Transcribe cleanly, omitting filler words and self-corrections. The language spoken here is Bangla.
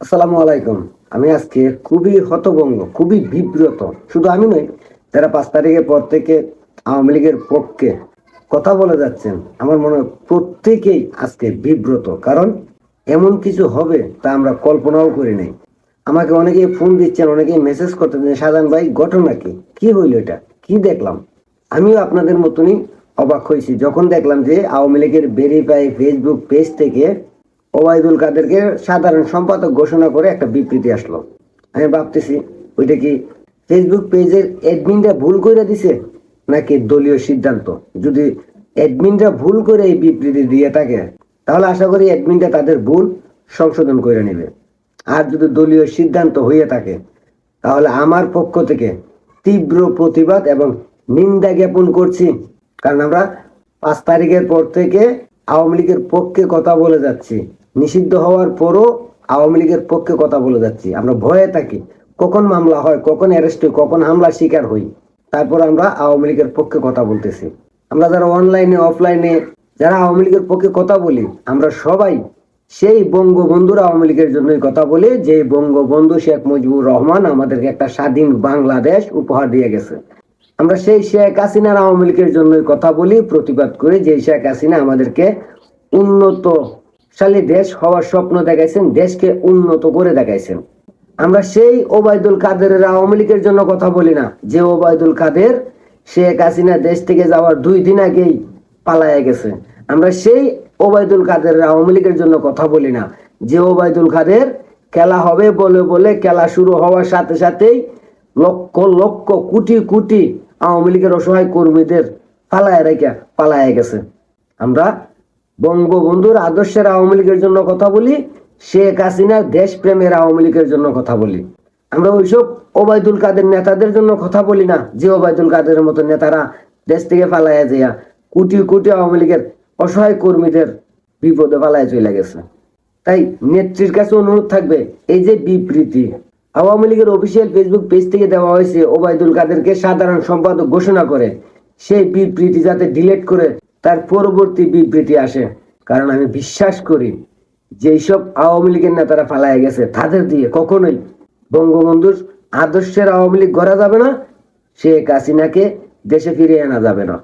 আসসালামু আলাইকুম। আমি আজকে খুবই হতভম্ব, খুবই বিব্রত। শুধু আমি নই, যারা ৫ তারিখের পর থেকে আওয়ামী লীগের পক্ষে কথা বলে যাচ্ছেন, আমার মনে হয় প্রত্যেকেই আজকে বিব্রত। কারণ এমন কিছু হবে তা আমরা কল্পনাও করি নাই। আমাকে অনেকেই ফোন দিচ্ছেন, অনেকেই মেসেজ করতেছেন, "শাহজাহান ভাই ঘটনা কি? কি হইল এটা? কি দেখলাম?" আমিও আপনাদের মতনই অবাক হয়েছি যখন দেখলাম যে আওয়ামী লীগের ভেরিফাই ফেসবুক পেজ থেকে ওবায়দুল কাদেরকে সাধারণ সম্পাদক ঘোষণা করে একটা বিবৃতি আসলো। আমি ভাবতেছি ওইটা কি ফেসবুক পেজের অ্যাডমিনরা ভুল করে দিছে নাকি দলীয় সিদ্ধান্ত। যদি অ্যাডমিনরা ভুল করে এই বিবৃতি দিয়ে থাকে তাহলে আশা করি অ্যাডমিনরা তাদের ভুল সংশোধন করে নেবে। আর যদি দলীয় সিদ্ধান্ত হয়ে থাকে তাহলে আমার পক্ষ থেকে তীব্র প্রতিবাদ এবং নিন্দা জ্ঞাপন করছি। কারণ আমরা ৫ তারিখের পর থেকে আওয়ামী লীগের পক্ষে কথা বলে যাচ্ছি। নিষিদ্ধ হওয়ার পরও আওয়ামী লীগের পক্ষে কথা বলে যাচ্ছি। আমরা ভয়ে থাকি কখন মামলা হয়, কখন অ্যারেস্ট হই, কখন হামলার শিকার হই। তারপর আমরা আওয়ামী লীগের পক্ষে কথা বলতেছি। আমরা যারা অনলাইনে অফলাইনে যারা আওয়ামী লীগের পক্ষে কথা বলি, আমরা সবাই সেই বঙ্গবন্ধুর আওয়ামী লীগের জন্যই কথা বলি, যে বঙ্গবন্ধু শেখ মুজিবুর রহমান আমাদেরকে একটা স্বাধীন বাংলাদেশ উপহার দিয়ে গেছে। আমরা সেই শেখ হাসিনার আওয়ামী লীগের জন্যই কথা বলি, প্রতিবাদ করি, যে শেখ হাসিনা আমাদেরকে উন্নতশালী দেশ হওয়ার স্বপ্ন দেখাইছেন, দেশকে উন্নত করে দেখাইছেন। আমরা সেই ওবায়দুল কাদেরের আওয়ামী লীগের জন্য কথা বলি না, যে ওবায়দুল কাদের শেখ হাসিনা দেশ থেকে যাওয়ার 2 দিন আগেই পালায়া গেছে। আমরা সেই ওবায়দুল কাদেরের আওয়ামী লীগের জন্য কথা বলি না, যে ওবায়দুল কাদের খেলা হবে বলে বলে খেলা শুরু হওয়ার সাথে সাথেই লক্ষ লক্ষ কোটি কোটি আওয়ামী লীগের অসহায় কর্মীদের পালায়া গেছে। আমরা বঙ্গবন্ধুর আদর্শের আওয়ামী লীগের জন্য কথা বলি, শেখ হাসিনার দেশপ্রেমের আওয়ামী লীগের জন্য কথা বলি। আমরা ওইসব ওবায়দুল কাদের নেতাদের জন্য কথা বলি না, যে ওবায়দুল কাদের মতো নেতারা দেশ থেকে পালায়া যাইয়া কোটি কোটি আওয়ামী লীগের অসহায় কর্মীদের বিপদে পালায়া চলে গেছে। তাই নেত্রীর কাছে অনুরোধ থাকবে, এই যে বিবৃতি আওয়ামী লীগের অফিসিয়াল ফেসবুক পেজ থেকে দেওয়া হয়েছে ওবায়দুল কাদেরকে সাধারণ সম্পাদক ঘোষণা করে, সেই বিবৃতি যাতে ডিলিট করে তার পরবর্তী বিবৃতি আসে। কারণ আমি বিশ্বাস করি যেসব আওয়ামী লীগের নেতারা পালায় গেছে তাদের দিয়ে কখনোই বঙ্গবন্ধুর আদর্শের আওয়ামী লীগ গড়া যাবে না, শেখ হাসিনাকে দেশে ফিরিয়ে আনা যাবে না।